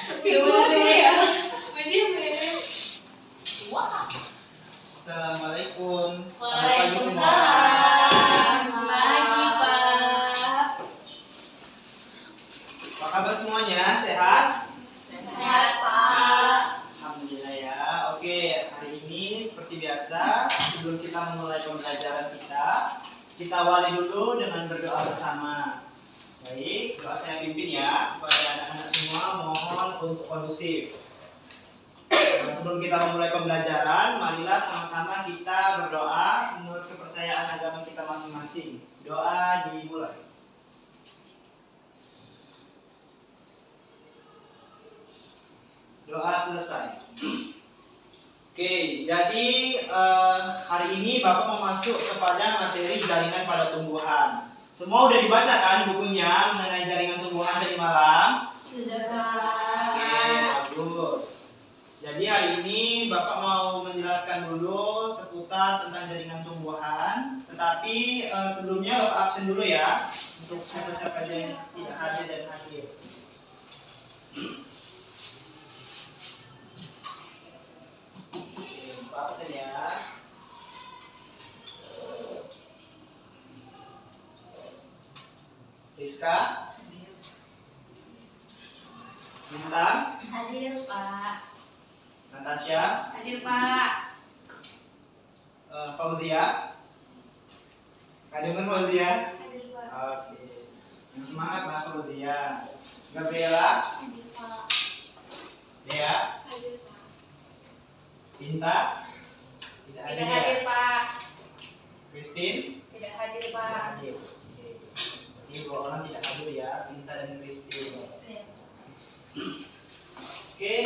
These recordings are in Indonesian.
Assalamualaikum. Selamat pagi semua. Waalaikumsalam. Pagi, Pak. Apa kabar semuanya? Sehat? Sehat, Pak. Alhamdulillah ya. Oke, hari ini seperti biasa, sebelum kita memulai pembelajaran kita awali dulu dengan berdoa bersama. Baik, doa saya pimpin ya kepada anak-anak semua, mohon untuk kondusif. Nah, sebelum kita memulai pembelajaran, marilah sama-sama kita berdoa menurut kepercayaan agama kita masing-masing. Doa dimulai. Doa selesai. Oke, jadi hari ini Bapak mau masuk kepada materi jaringan pada tumbuhan. Semua udah dibaca kan bukunya mengenai jaringan tumbuhan tadi malam? Sudah, Pak. Oke, bagus. Jadi hari ini Bapak mau menjelaskan dulu seputar tentang jaringan tumbuhan. Tetapi sebelumnya Bapak absen dulu ya untuk siapa-siapa yang tidak hadir dan hadir. Bapak absen ya. Rizka, Bintang, Hadir, Pak. Natasha, Hadir, Pak. Fauzia, Kademen Fauzia. Hadir, Pak. Oke, yang semangat lah Fauzia. Gabriela, Hadir, Pak. Dea, Hadir, Pak. Binta, tidak hadir Tidak ya. hadir, Pak. Christine, Tidak hadir, tidak Pak. hadir. Oke, berarti dua orang tidak hadir ya, Binta dan Christine. Oke,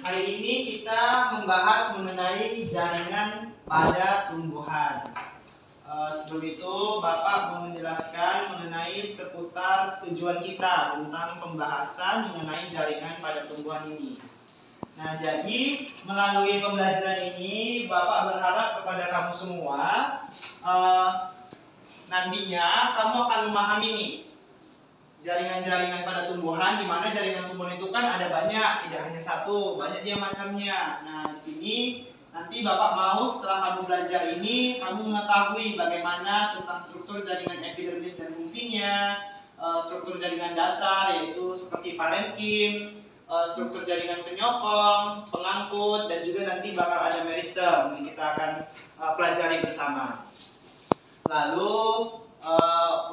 hari ini kita membahas mengenai jaringan pada tumbuhan. Sebelum itu, Bapak mau menjelaskan mengenai seputar tujuan kita tentang pembahasan mengenai jaringan pada tumbuhan ini. Nah, jadi melalui pembelajaran ini, Bapak berharap kepada kamu semua, nantinya kamu akan memahami nih jaringan-jaringan pada tumbuhan, di mana jaringan tumbuhan itu kan ada banyak, tidak hanya satu, banyak dia macamnya. Nah, di sini nanti Bapak mau setelah kamu belajar ini, kamu mengetahui bagaimana tentang struktur jaringan epidermis dan fungsinya, struktur jaringan dasar yaitu seperti parenkim, struktur jaringan penyokong, pengangkut, dan juga nanti bakal ada meristem yang kita akan pelajari bersama. Lalu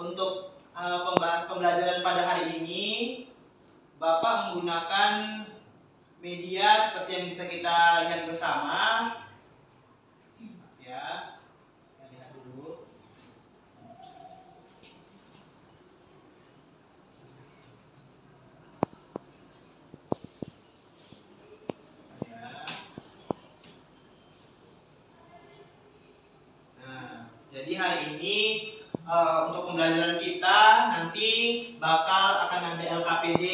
untuk pembelajaran pada hari ini, Bapak menggunakan media seperti yang bisa kita lihat bersama. Ya, kita lihat dulu. Nah, jadi hari ini untuk pembelajaran kita nanti bakal akan ada LKPD.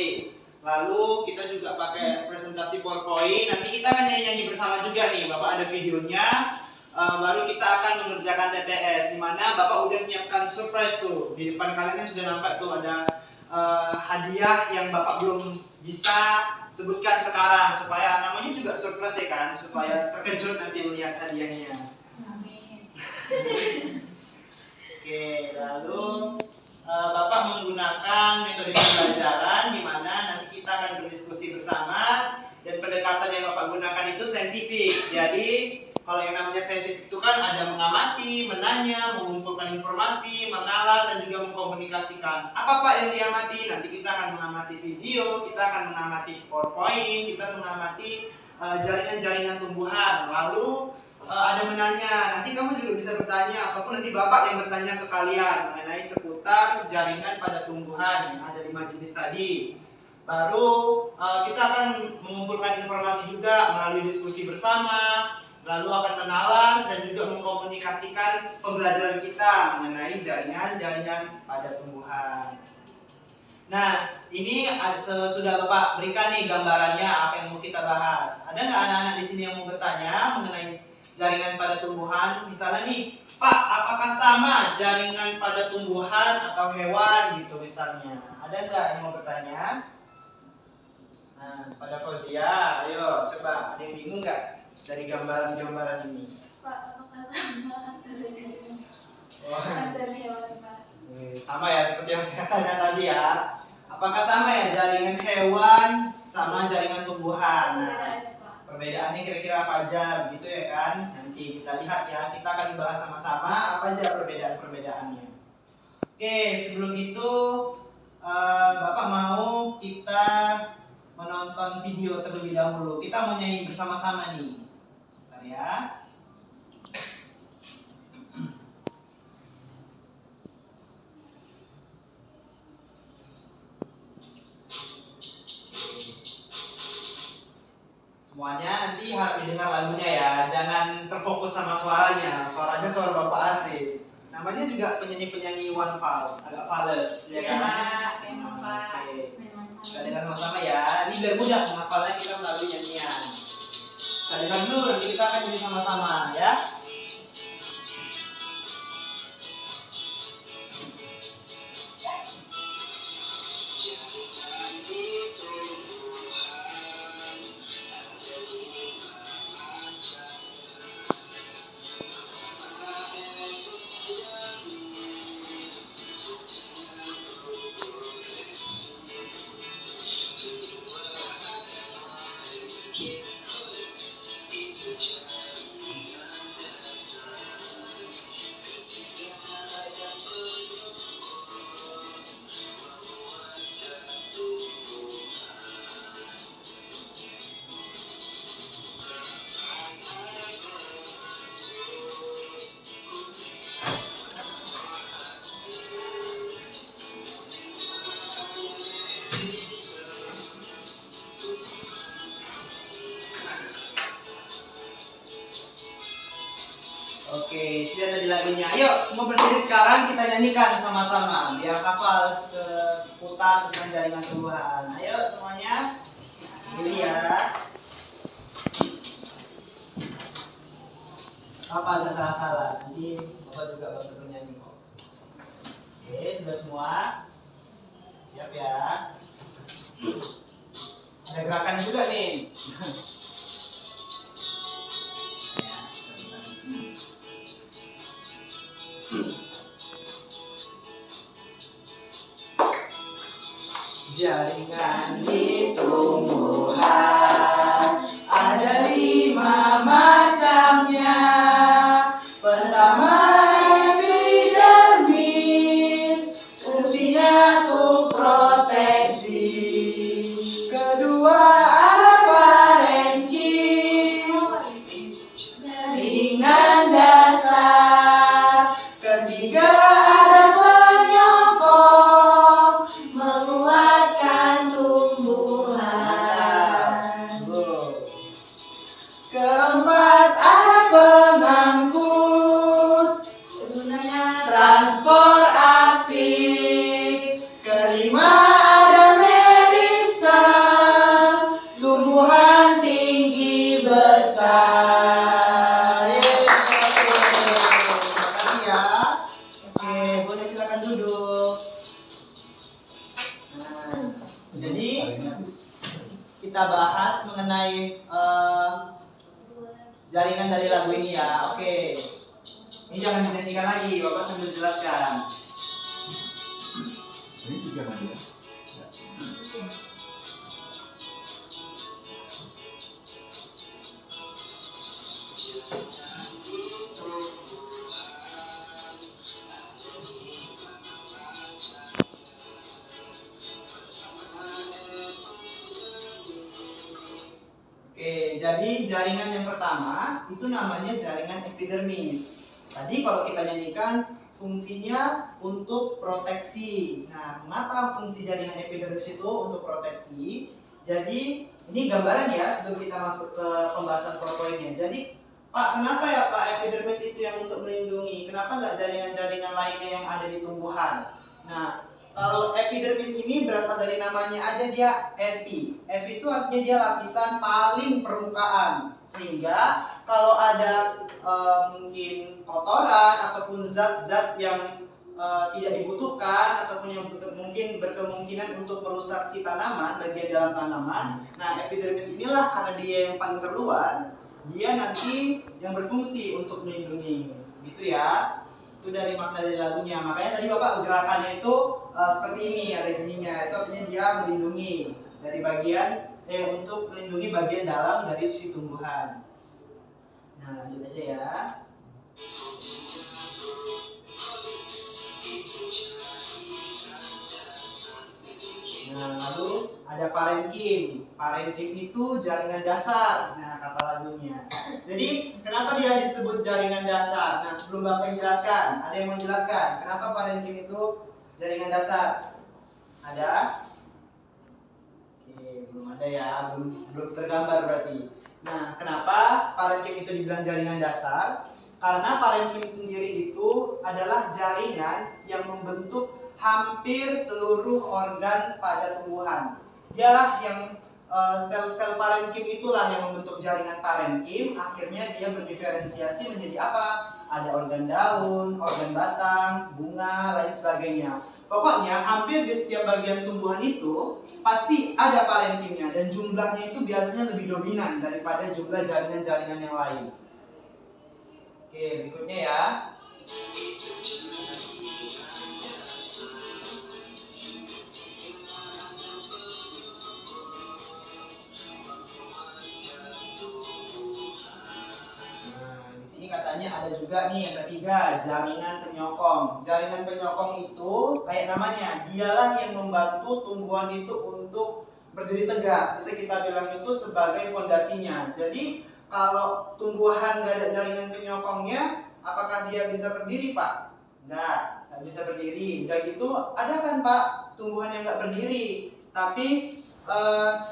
Lalu kita juga pakai presentasi PowerPoint. Nanti kita akan nyanyi-nyanyi bersama juga nih. Bapak ada videonya. Baru kita akan mengerjakan TTS, di mana Bapak udah menyiapkan surprise tuh. Di depan kalian kan sudah nampak tuh ada hadiah yang Bapak belum bisa sebutkan sekarang, supaya namanya juga surprise ya kan, supaya terkejut nanti melihat hadiahnya. Amin. Oke, lalu Bapak menggunakan metode pembelajaran di mana nanti kita akan berdiskusi bersama, dan pendekatan yang Bapak gunakan itu saintifik. Jadi kalau yang namanya saintifik itu kan ada mengamati, menanya, mengumpulkan informasi, menalar, dan juga mengkomunikasikan. Apa Pak yang diamati? Nanti kita akan mengamati video, kita akan mengamati PowerPoint, kita mengamati jaringan-jaringan tumbuhan. Lalu ada menanya, nanti kamu juga bisa bertanya, ataupun nanti Bapak yang bertanya ke kalian mengenai seputar jaringan pada tumbuhan yang ada 5 jenis tadi. Baru kita akan mengumpulkan informasi juga melalui diskusi bersama, lalu akan menalar dan juga mengkomunikasikan pembelajaran kita mengenai jaringan-jaringan pada tumbuhan. Nah, ini sudah Bapak berikan nih gambarannya apa yang mau kita bahas. Ada nggak anak-anak di sini yang mau bertanya mengenai jaringan pada tumbuhan? Misalnya nih, Pak, apakah sama jaringan pada tumbuhan atau hewan gitu misalnya? Ada nggak yang mau bertanya? Nah, pada Fauzia, ayo coba, ada yang bingung nggak dari gambaran-gambaran ini? Pak, apakah sama antara jaringan Wah, antar hewan, Pak? sama ya seperti yang saya tanya tadi ya. Apakah sama ya jaringan hewan sama jaringan tumbuhan? Nah, Perbedaannya, Pak. perbedaannya kira-kira apa aja, begitu ya kan? Nanti kita lihat ya, kita akan bahas sama-sama apa aja perbedaan-perbedaannya. Oke, sebelum itu Bapak mau kita menonton video terlebih dahulu. Kita mau nyanyi bersama-sama nih. Bentar ya. Semuanya nanti harap didengar lagunya ya, jangan terfokus sama suaranya. Suaranya suara Bapak asli. Namanya juga penyanyi-penyanyi one fals, agak fals ya kan? Memang, Pak. Oke. Memang Kita dengar sama-sama ya. Ini biar mudah menghafalnya kita melalui nyanyian. Kita dengar dulu, nanti kita akan nyanyi sama-sama ya. Oke, sudah ada di lagunya. Ayo, semua berdiri sekarang kita nyanyikan sama-sama biar hafal seputar tentang jaringan tumbuhan. Ayo semuanya, berdiri ya. Apa ada salah-salah? Nanti Bapak juga bantu bernyanyi kok. Oke, sudah semua? Siap ya? Ada gerakan juga nih. Jaringan di tumbuhan ada 5 macamnya. Pertama epidermis, fungsinya untuk proteksi. Kedua parenkim, jaringan dasar. Ketiga ada penyokong, menguatkan tumbuhan. Keempat ada pengangkut, gunanya transport aktif. Kelima ada merisem, tumbuhan tinggi besar. Terima kasih ya. Oke, boleh silakan duduk. Nah, jadi kita bahas mengenai jaringan dari lagu ini ya. Oke. Ini jangan dinyanyikan lagi, Bapak sambil jelaskan. Ini juga nggak ya? Oke, jadi jaringan yang pertama itu namanya jaringan epidermis. Tadi kalau kita nyanyikan fungsinya untuk proteksi. Nah, kenapa fungsi jaringan epidermis itu untuk proteksi? Jadi ini gambaran ya sebelum kita masuk ke pembahasan powerpointnya. Jadi Pak, kenapa ya Pak epidermis itu yang untuk melindungi? Kenapa nggak jaringan-jaringan lainnya yang ada di tumbuhan? Nah, kalau epidermis ini berasal dari namanya aja, dia epi. Epi itu artinya dia lapisan paling permukaan. Sehingga kalau ada mungkin kotoran ataupun zat-zat yang tidak dibutuhkan ataupun yang mungkin berkemungkinan untuk merusak si tanaman, bagian dalam tanaman. Nah, epidermis inilah karena dia yang paling terluar, dia nanti yang berfungsi untuk melindungi, gitu ya. Itu dari makna dari lagunya. Makanya tadi Bapak gerakannya itu seperti ini, ada bunyinya. Itu artinya dia melindungi dari bagian untuk melindungi bagian dalam dari si tumbuhan. Nah, lanjut aja ya. Nah, lalu ada parenkim. Parenkim itu jaringan dasar. Nah, kata lagunya. Jadi, kenapa dia disebut jaringan dasar? Nah, sebelum Bapak jelaskan, ada yang mau jelaskan kenapa parenkim itu jaringan dasar? Ada? Oke, belum ada ya, belum tergambar berarti. Nah, kenapa parenkim itu dibilang jaringan dasar? Karena parenkim sendiri itu adalah jaringan yang membentuk hampir seluruh organ pada tumbuhan. Dialah yang sel-sel parenkim itulah yang membentuk jaringan parenkim. Akhirnya dia berdiferensiasi menjadi apa? Ada organ daun, organ batang, bunga, lain sebagainya. Pokoknya hampir di setiap bagian tumbuhan itu pasti ada parenkimnya dan jumlahnya itu biasanya lebih dominan daripada jumlah jaringan-jaringan yang lain. Oke, berikutnya ya. Katanya ada juga nih yang ketiga, jaringan penyokong. Jaringan penyokong itu kayak namanya, dialah yang membantu tumbuhan itu untuk berdiri tegak. Bisa kita bilang itu sebagai fondasinya. Jadi kalau tumbuhan nggak ada jaringan penyokongnya, apakah dia bisa berdiri, Pak? Nggak bisa berdiri. Udah gitu, ada kan Pak tumbuhan yang nggak berdiri, tapi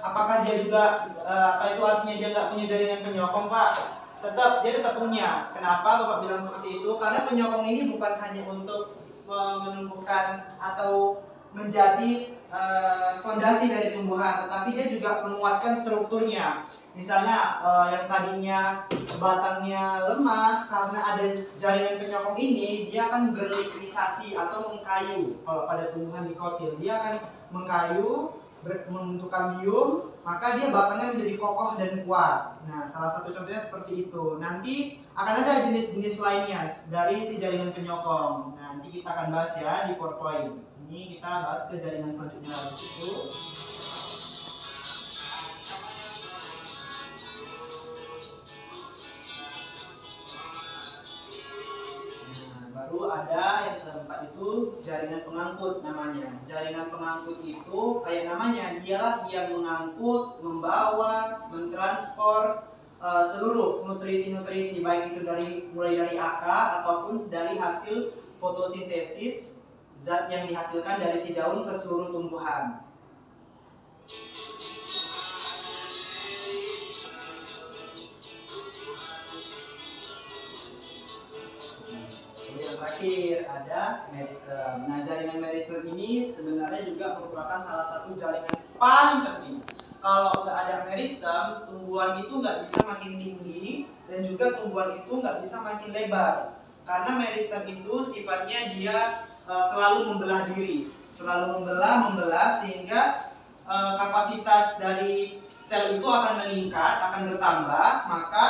apakah dia juga apa itu artinya dia nggak punya jaringan penyokong, Pak? Dia tetap punya. Kenapa Bapak bilang seperti itu? Karena penyokong ini bukan hanya untuk menumbuhkan atau menjadi fondasi dari tumbuhan, tetapi dia juga menguatkan strukturnya. Misalnya yang tadinya batangnya lemah, karena ada jaringan penyokong ini, dia akan berlikrisasi atau mengkayu. Kalau pada tumbuhan dikotil, dia akan mengkayu, membentuk kambium, maka dia batangnya menjadi kokoh dan kuat. Nah, salah satu contohnya seperti itu. Nanti akan ada jenis-jenis lainnya dari si jaringan penyokong. Nah, nanti kita akan bahas ya di PowerPoint. Ini kita bahas ke jaringan selanjutnya di situ. Baru ada yang keempat itu jaringan pengangkut namanya. Jaringan pengangkut itu kayak namanya, dialah yang mengangkut, membawa, mentransport seluruh nutrisi-nutrisi, baik itu mulai dari akar ataupun dari hasil fotosintesis, zat yang dihasilkan dari si daun ke seluruh tumbuhan. Yang terakhir ada meristem. Nah, jaringan meristem ini sebenarnya juga merupakan salah satu jaringan paling penting. Kalau nggak ada meristem, tumbuhan itu nggak bisa makin tinggi dan juga tumbuhan itu nggak bisa makin lebar. Karena meristem itu sifatnya dia selalu membelah diri, selalu membelah sehingga kapasitas dari sel itu akan meningkat, akan bertambah, maka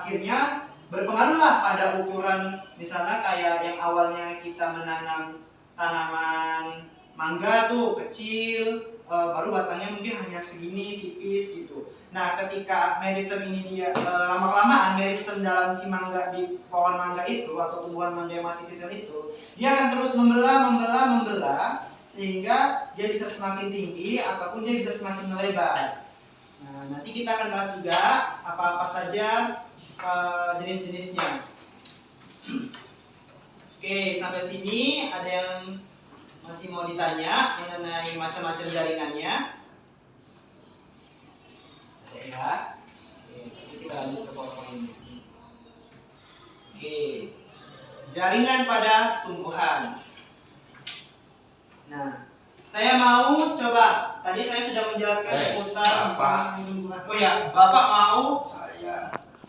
akhirnya berpengaruhlah pada ukuran. Misalnya kayak yang awalnya kita menanam tanaman mangga tuh kecil, baru batangnya mungkin hanya segini tipis gitu. Nah, ketika meristem ini dia lama-kelamaan meristem dalam si mangga di pohon mangga itu atau tumbuhan mangga yang masih kecil itu, dia akan terus membelah sehingga dia bisa semakin tinggi ataupun dia bisa semakin melebar. Nah, nanti kita akan bahas juga apa-apa saja jenis-jenisnya. Oke, sampai sini ada yang masih mau ditanya mengenai macam-macam jaringannya? Ada ya? Oke, nanti kita lanjut ke PowerPoint. Oke, jaringan pada tumbuhan. Nah, saya mau coba. Tadi saya sudah menjelaskan seputar tumbuhan. Oh ya, Bapak mau?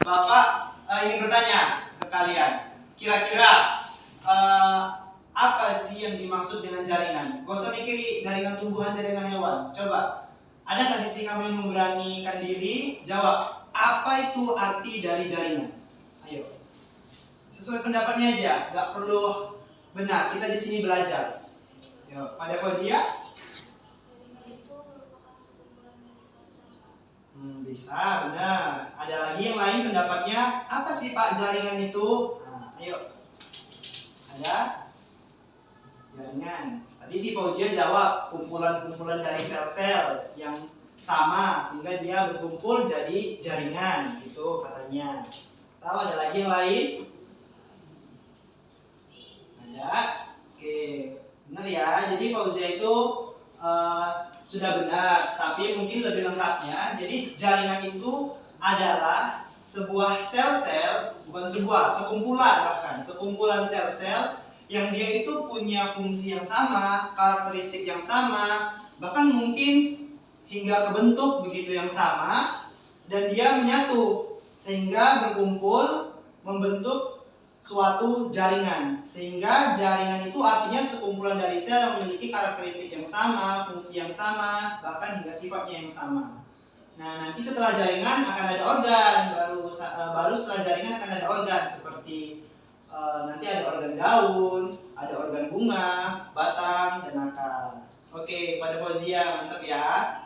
Bapak ingin bertanya ke kalian, kira-kira apa sih yang dimaksud dengan jaringan? Gak usah mikir jaringan tumbuhan, jaringan hewan. Coba, ada nggak di sini kamu yang memberanikan diri? Jawab, apa itu arti dari jaringan? Ayo, sesuai pendapatnya aja, nggak perlu benar. Kita di sini belajar. Yo, pada Fauzia? Jaringan itu merupakan sekumpulan dari sel-sel, Pak. Bisa, benar. Ada lagi yang lain pendapatnya, apa sih Pak jaringan itu? Nah, ayo. Ada? Jaringan. Tadi si Fauzia jawab, kumpulan-kumpulan dari sel-sel yang sama sehingga dia berkumpul jadi jaringan, gitu katanya. Tahu ada lagi yang lain? Ada? Oke, benar ya. Jadi Fauzia itu sudah benar, tapi mungkin lebih lengkapnya. Jadi jaringan itu adalah sebuah sel-sel, bukan sebuah, sekumpulan bahkan, sekumpulan sel-sel yang dia itu punya fungsi yang sama, karakteristik yang sama, bahkan mungkin hingga ke bentuk begitu yang sama, dan dia menyatu sehingga berkumpul membentuk suatu jaringan. Sehingga jaringan itu artinya sekumpulan dari sel yang memiliki karakteristik yang sama, fungsi yang sama, bahkan hingga sifatnya yang sama. Nah, nanti setelah jaringan akan ada organ, baru setelah jaringan akan ada organ seperti nanti ada organ daun, ada organ bunga, batang, dan akar. Oke, pada Fauzia, mantap ya.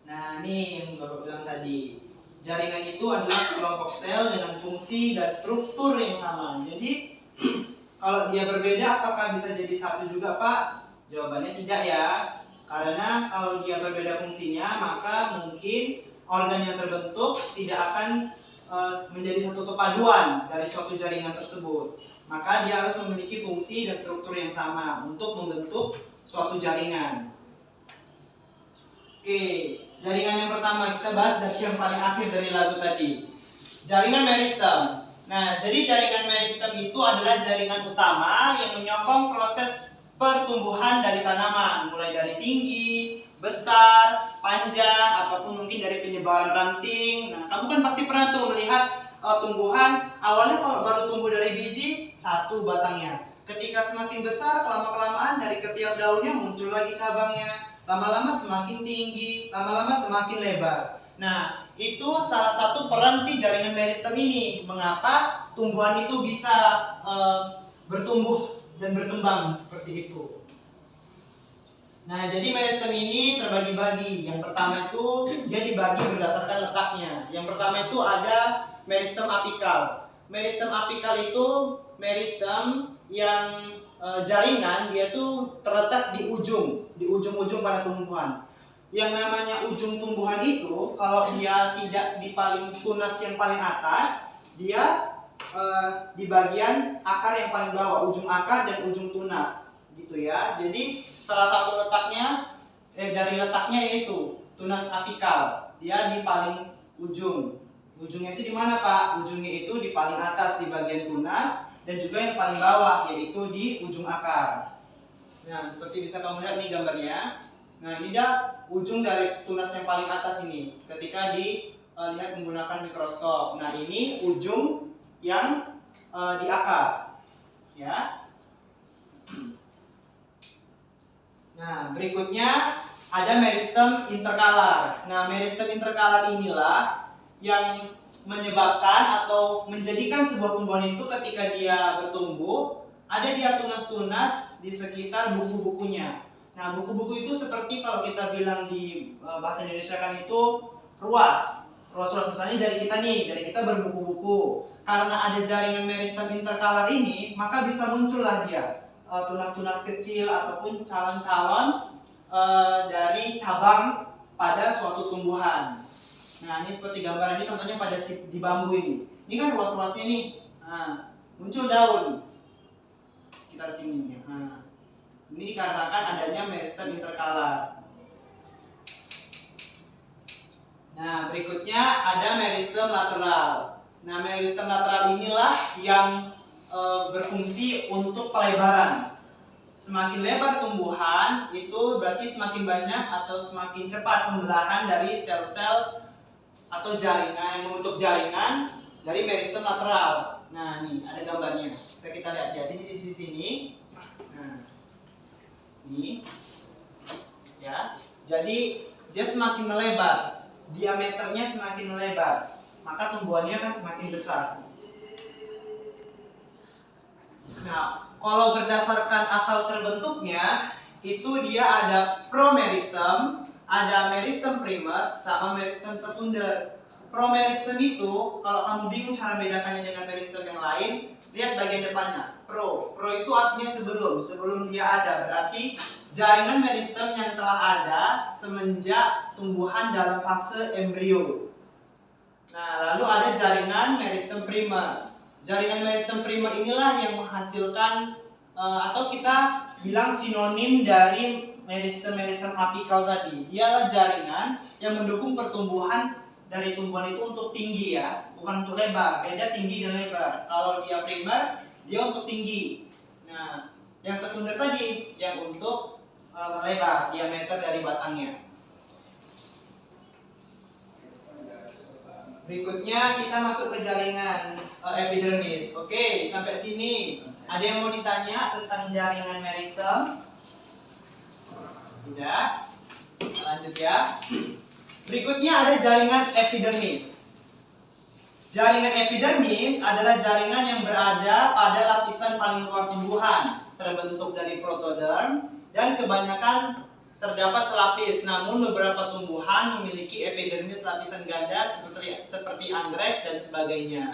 Nah, ini yang Bapak bilang tadi. Jaringan itu adalah sekelompok sel dengan fungsi dan struktur yang sama. Jadi, kalau dia berbeda, apakah bisa jadi satu juga, Pak? Jawabannya tidak ya. Karena kalau dia berbeda fungsinya, maka mungkin organ yang terbentuk tidak akan menjadi satu kepaduan dari suatu jaringan tersebut. Maka dia harus memiliki fungsi dan struktur yang sama untuk membentuk suatu jaringan. Oke, jaringan yang pertama kita bahas dari yang paling akhir dari lagu tadi. Jaringan meristem. Nah, jadi jaringan meristem itu adalah jaringan utama yang menyokong proses pertumbuhan dari tanaman, mulai dari tinggi, besar, panjang, ataupun mungkin dari penyebaran ranting. Nah, kamu kan pasti pernah tuh melihat tumbuhan awalnya kalau baru tumbuh dari biji, satu batangnya. Ketika semakin besar, lama-kelamaan dari ketiak daunnya muncul lagi cabangnya. Lama-lama semakin tinggi, lama-lama semakin lebar. Nah, itu salah satu peran si jaringan meristem ini. Mengapa tumbuhan itu bisa bertumbuh dan berkembang seperti itu. Nah, jadi meristem ini terbagi-bagi. Yang pertama itu dia dibagi berdasarkan letaknya. Yang pertama itu ada meristem apikal. Meristem apikal itu meristem yang jaringan dia tuh terletak di ujung-ujung pada tumbuhan. Yang namanya ujung tumbuhan itu kalau dia tidak di paling tunas yang paling atas, dia di bagian akar yang paling bawah, ujung akar dan ujung tunas, gitu ya. Jadi salah satu letaknya dari letaknya yaitu tunas apikal, dia di paling ujung. Ujungnya itu di mana, Pak? Ujungnya itu di paling atas di bagian tunas dan juga yang paling bawah yaitu di ujung akar. Nah, seperti bisa kamu lihat nih gambarnya. Nah, ini dia ujung dari tunas yang paling atas ini ketika dilihat menggunakan mikroskop. Nah, ini ujung yang di akar, ya. Nah, berikutnya ada meristem interkalar. Nah, meristem interkalar inilah yang menyebabkan atau menjadikan sebuah tumbuhan itu ketika dia bertumbuh ada dia tunas-tunas di sekitar buku-bukunya. Nah, buku-buku itu seperti kalau kita bilang di bahasa Indonesia kan itu ruas misalnya jari kita nih, jari kita berbuku-buku. Karena ada jaringan meristem interkalar ini, maka bisa muncullah dia tunas-tunas kecil ataupun calon-calon dari cabang pada suatu tumbuhan. Nah, ini seperti gambar ini contohnya pada di bambu ini. Ini kan ruas-ruasnya nih. Nah, muncul daun sekitar sini ya. Nah, ini dikarenakan adanya meristem interkalar. Nah, berikutnya ada meristem lateral. Nah, meristem lateral inilah yang berfungsi untuk pelebaran. Semakin lebar tumbuhan, itu berarti semakin banyak atau semakin cepat pembelahan dari sel-sel atau jaringan yang membentuk jaringan dari meristem lateral. Nah, nih ada gambarnya. Bisa kita lihat ya di sisi sini. Nah, ini ya. Jadi dia semakin melebar, diameternya semakin melebar, maka tumbuhannya akan semakin besar. Nah, kalau berdasarkan asal terbentuknya, itu dia ada promeristem, ada meristem primer, sama meristem sekunder. Promeristem itu, kalau kamu bingung cara membedakannya dengan meristem yang lain, lihat bagian depannya. Pro itu artinya sebelum dia ada. Berarti jaringan meristem yang telah ada semenjak tumbuhan dalam fase embrio. Nah, lalu ada jaringan meristem primer. Jaringan meristem primer inilah yang menghasilkan atau kita bilang sinonim dari meristem apikal tadi. Dialah jaringan yang mendukung pertumbuhan dari tumbuhan itu untuk tinggi ya, bukan untuk lebar. Beda tinggi dan lebar. Kalau dia primer, dia untuk tinggi. Nah, yang sekunder tadi yang untuk melebar, diameter dari batangnya. Berikutnya kita masuk ke jaringan epidermis. Oke, sampai sini. Ada yang mau ditanya tentang jaringan meristem? Sudah. Lanjut ya. Berikutnya ada jaringan epidermis. Jaringan epidermis adalah jaringan yang berada pada lapisan paling luar tumbuhan, terbentuk dari protoderm dan kebanyakan terdapat selapis. Namun beberapa tumbuhan memiliki epidermis lapisan ganda seperti anggrek dan sebagainya.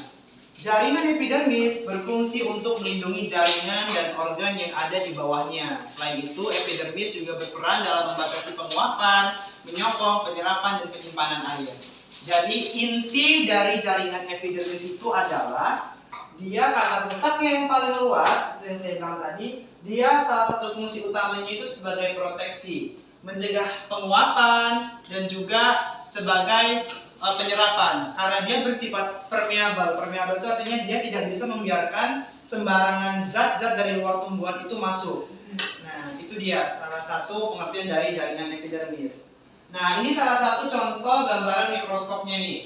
Jaringan epidermis berfungsi untuk melindungi jaringan dan organ yang ada di bawahnya. Selain itu, epidermis juga berperan dalam membatasi penguapan, menyokong, penyerapan, dan penyimpanan air. Jadi inti dari jaringan epidermis itu adalah dia karena letaknya yang paling luas, seperti yang saya bilang tadi, dia salah satu fungsi utamanya itu sebagai proteksi, mencegah penguapan dan juga sebagai penyerapan. Karena dia bersifat permeabel. Permeabel itu artinya dia tidak bisa membiarkan sembarangan zat-zat dari luar tumbuhan itu masuk. Nah, itu dia salah satu pengertian dari jaringan epidermis. Nah, ini salah satu contoh gambaran mikroskopnya nih.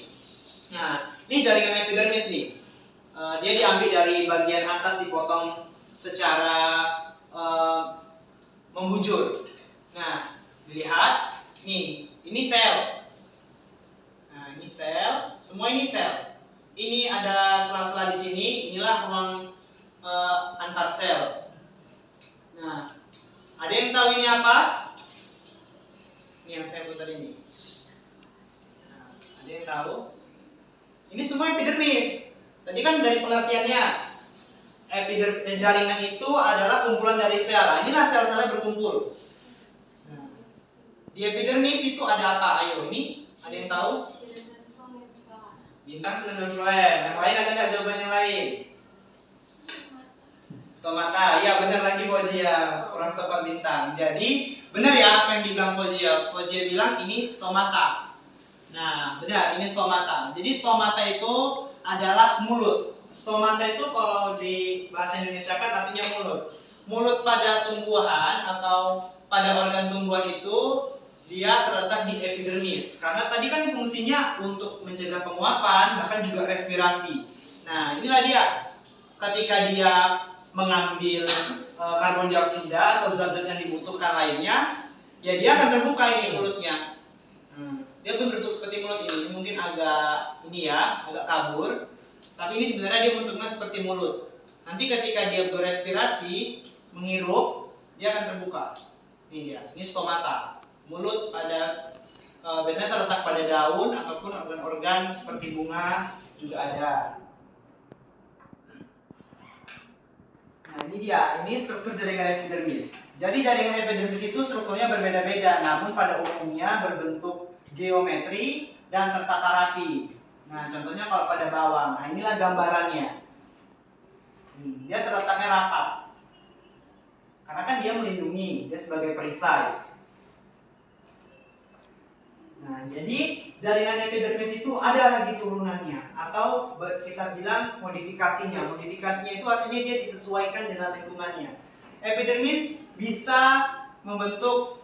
Nah, ini jaringan epidermis nih. Dia diambil dari bagian atas dipotong secara membujur. Nah, dilihat nih, ini sel. Nah, ini sel, semua ini sel. Ini ada sela-sela di sini, inilah ruang antar sel. Nah, ada yang tahu ini apa? Ini yang saya putar ini. Nah, ada yang tahu? Ini semua epidermis. Tadi kan dari pengertiannya, jaringan itu adalah kumpulan dari sel. Nah, inilah sel-selnya berkumpul. Nah, di epidermis itu ada apa? Ayo, ini ada yang tahu? Bintang, silang, dan floem. Yang lain ada nggak jawaban yang lain? Stomata. Ya, benar lagi Fojia. Kurang tepat bintang. Jadi benar ya apa yang dibilang Fojia. Fojia bilang ini stomata. Nah, benar, ini stomata. Jadi stomata itu adalah mulut. Stomata itu kalau di bahasa Indonesia kan artinya mulut. Mulut pada tumbuhan atau pada organ tumbuhan itu dia terletak di epidermis. Karena tadi kan fungsinya untuk mencegah penguapan, bahkan juga respirasi. Nah, inilah dia. Ketika dia mengambil karbon dioksida atau zat-zat yang dibutuhkan lainnya, ya dia akan terbuka ini mulutnya. Dia berbentuk seperti mulut ini. Mungkin agak agak kabur. Tapi ini sebenarnya dia bentuknya seperti mulut. Nanti ketika dia berespirasi, menghirup, dia akan terbuka. Ini dia. Ini stomata. Mulut pada biasanya terletak pada daun ataupun organ-organ seperti bunga juga ada. Nah, ini dia. Ini struktur jaringan epidermis. Jadi jaringan epidermis itu strukturnya berbeda-beda, namun pada umumnya berbentuk geometri dan tertata rapi. Nah, contohnya kalau pada bawang. Nah, inilah gambarannya. Dia terletaknya rapat. Karena kan dia melindungi, dia sebagai perisai. Nah, jadi jaringan epidermis itu ada lagi turunannya atau kita bilang modifikasinya. Modifikasinya itu artinya dia disesuaikan dengan lingkungannya. Epidermis bisa membentuk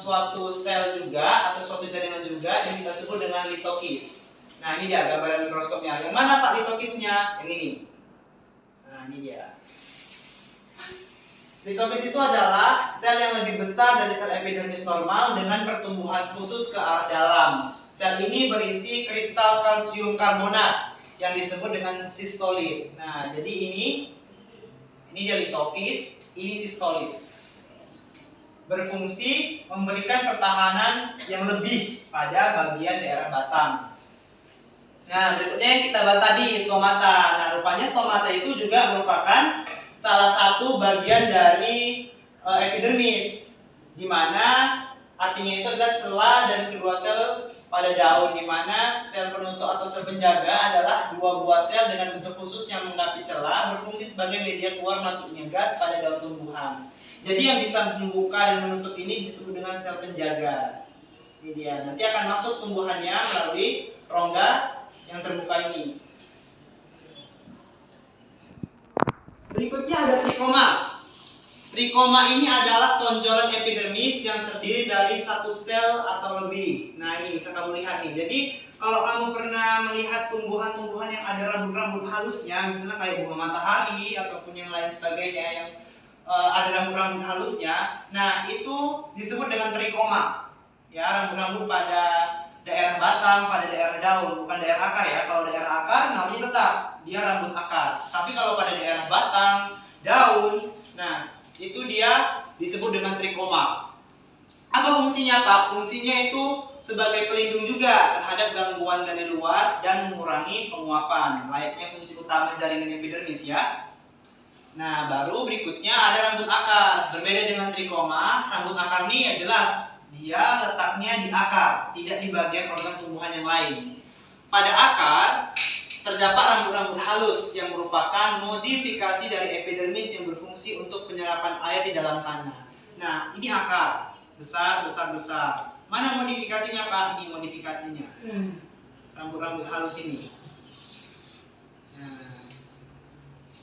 suatu sel juga atau suatu jaringan juga yang kita sebut dengan litokis. Nah, ini dia gambaran mikroskopnya. Yang mana Pak litokisnya? Yang ini. Nah, ini dia. Litopis itu adalah sel yang lebih besar dari sel epidermis normal dengan pertumbuhan khusus ke arah dalam. Sel ini berisi kristal kalsium karbonat yang disebut dengan sistolit. Nah, jadi ini dia litopis, ini sistolit. Berfungsi memberikan pertahanan yang lebih pada bagian daerah batang. Nah, berikutnya yang kita bahas tadi, stomata. Nah, rupanya stomata itu juga merupakan salah satu bagian dari epidermis, di mana artinya itu adalah celah dan kedua sel pada daun, di mana sel penutup atau sel penjaga adalah dua buah sel dengan bentuk khusus yang melengkapi celah, berfungsi sebagai media keluar masuknya gas pada daun tumbuhan. Jadi yang bisa membuka dan menutup ini disebut dengan sel penjaga. Ini dia. Nanti akan masuk tumbuhannya melalui rongga yang terbuka ini. Berikutnya ada trikoma. Trikoma ini adalah tonjolan epidermis yang terdiri dari satu sel atau lebih. Nah, ini bisa kamu lihat nih. Jadi kalau kamu pernah melihat tumbuhan-tumbuhan yang ada rambut-rambut halusnya, misalnya kayak bunga matahari ataupun yang lain sebagainya yang ada rambut-rambut halusnya, nah itu disebut dengan trikoma. Ya, rambut-rambut pada daerah batang, pada daerah daun, bukan daerah akar ya. Kalau daerah akar namanya tetap dia rambut akar. Tapi kalau pada daerah batang, daun, nah itu dia disebut dengan trikoma. Apa fungsinya, Pak? Fungsinya itu sebagai pelindung juga terhadap gangguan dari luar dan mengurangi penguapan. Layaknya fungsi utama jaringan epidermis ya. Nah, baru berikutnya ada rambut akar. Berbeda dengan trikoma, rambut akar ini ya jelas dia letaknya di akar, tidak di bagian organ tumbuhan yang lain. Pada akar terdapat rambut-rambut halus yang merupakan modifikasi dari epidermis yang berfungsi untuk penyerapan air di dalam tanah. Nah, ini akar, besar. Mana modifikasinya, Pak? Ini modifikasinya. Rambut-rambut halus ini. Nah,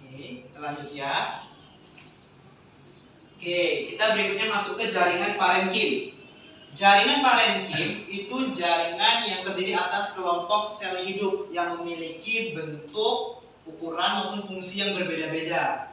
oke, kita lanjut ya. Oke, kita berikutnya masuk ke jaringan parenkim. Jaringan parenkim itu jaringan yang terdiri atas kelompok sel hidup yang memiliki bentuk, ukuran maupun fungsi yang berbeda-beda.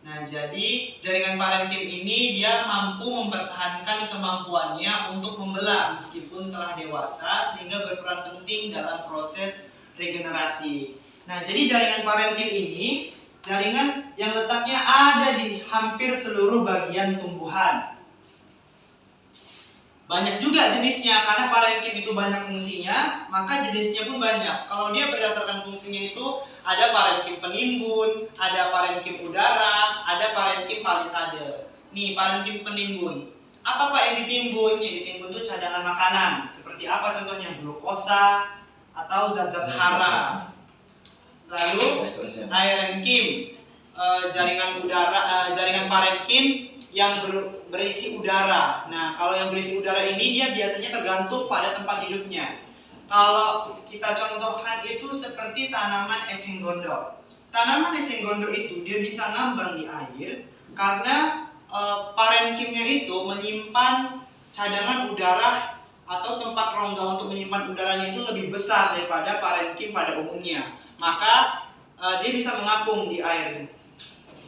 Nah, jadi jaringan parenkim ini dia mampu mempertahankan kemampuannya untuk membelah meskipun telah dewasa sehingga berperan penting dalam proses regenerasi. Nah, jadi jaringan parenkim ini jaringan yang letaknya ada di hampir seluruh bagian tumbuhan. Banyak juga jenisnya, karena parenkim itu banyak fungsinya, maka jenisnya pun banyak. Kalau dia berdasarkan fungsinya itu, ada parenkim penimbun, ada parenkim udara, ada parenkim palisade. Nih, parenkim penimbun. Apa Pak yang ditimbun? Yang ditimbun itu cadangan makanan. Seperti apa contohnya? Glukosa atau zat-zat hara. Lalu, aerenkim, jaringan udara, jaringan parenkim yang berisi udara. Nah, kalau yang berisi udara ini dia biasanya tergantung pada tempat hidupnya. Kalau kita contohkan itu seperti tanaman eceng gondok. Tanaman eceng gondok itu dia bisa ngambang di air karena parenkimnya itu menyimpan cadangan udara atau tempat rongga untuk menyimpan udaranya itu lebih besar daripada parenkim pada umumnya. Maka dia bisa mengapung di air.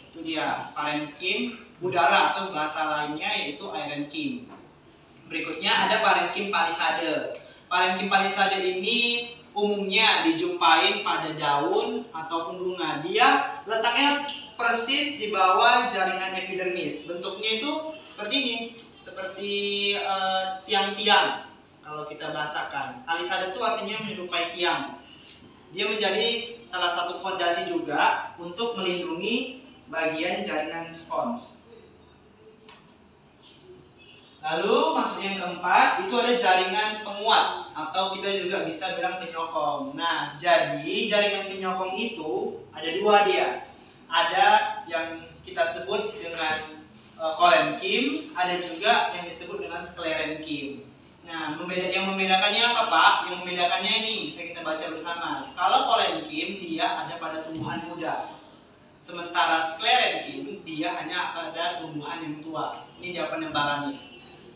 Itu dia parenkim udara atau bahasa lainnya yaitu aerenkim. Berikutnya ada parenkim palisade. Parenkim palisade ini umumnya dijumpai pada daun ataupun bunga. Dia letaknya persis di bawah jaringan epidermis. Bentuknya itu seperti ini, seperti tiang-tiang. Kalau kita bahasakan, palisade itu artinya menyerupai tiang. Dia menjadi salah satu fondasi juga untuk melindungi bagian jaringan spons. Lalu masuk yang keempat, itu ada jaringan penguat atau kita juga bisa bilang penyokong. Nah, jadi jaringan penyokong itu ada dua dia. Ada yang kita sebut dengan kolenkim, ada juga yang disebut dengan sklerenkim. Nah, yang membedakannya apa Pak? Yang membedakannya ini bisa kita baca bersama. Kalau kolenkim dia ada pada tumbuhan muda. Sementara sklerenkim dia hanya pada tumbuhan yang tua. Ini dia penebalannya.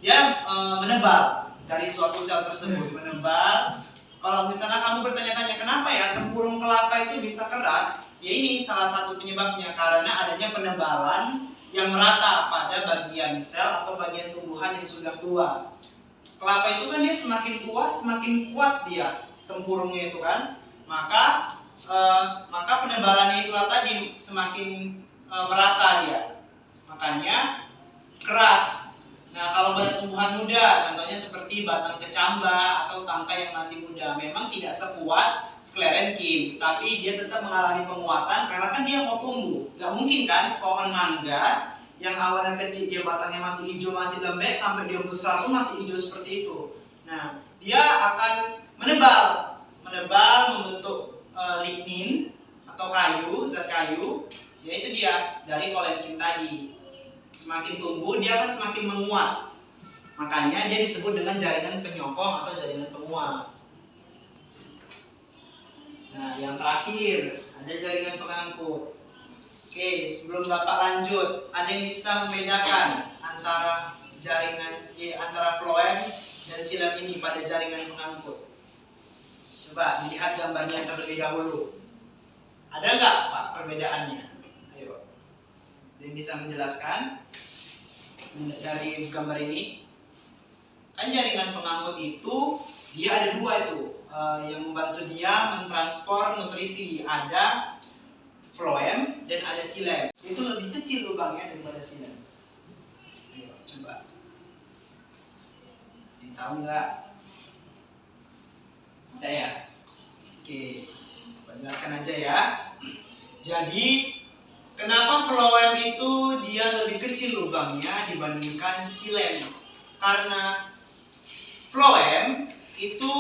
Dia menebal dari suatu sel tersebut, menebal. Kalau misalnya kamu bertanya-tanya kenapa ya tempurung kelapa itu bisa keras, Ya ini salah satu penyebabnya karena adanya penebalan yang merata pada bagian sel atau bagian tumbuhan yang sudah tua. Kelapa itu kan dia semakin tua semakin kuat dia tempurungnya itu kan, maka penebalannya itulah tadi semakin merata dia, makanya keras. Nah, kalau pada tumbuhan muda, contohnya seperti batang kecamba atau tangkai yang masih muda, memang tidak sekuat sclerenchyme, tapi dia tetap mengalami penguatan karena kan dia mau tumbuh. Gak mungkin kan pohon mangga yang awalnya kecil, dia batangnya masih hijau, masih lembek, sampai dia besar tuh masih hijau seperti itu. Nah, dia akan menebal membentuk lignin atau kayu, zat kayu, yaitu dia dari kolenkin tadi. Semakin tumbuh dia akan semakin menguat, makanya dia disebut dengan jaringan penyokong atau jaringan penguat. Nah, yang terakhir ada jaringan pengangkut. Oke, sebelum Bapak lanjut, ada yang bisa membedakan antara antara phloem dan xilem ini pada jaringan pengangkut? Coba dilihat gambarnya terlebih dahulu. Ada nggak Pak perbedaannya? Ayo, ada yang bisa menjelaskan dari gambar ini? Kan jaringan pengangkut itu dia ada dua itu yang membantu dia mentransport nutrisi, ada phloem dan ada xilem. Itu lebih kecil lubangnya daripada xilem. Ayo coba, ini tahu nggak? Ada ya? Oke, Pak jelaskan aja ya. Jadi kenapa phloem itu dia lebih kecil lubangnya dibandingkan xilem? Karena phloem itu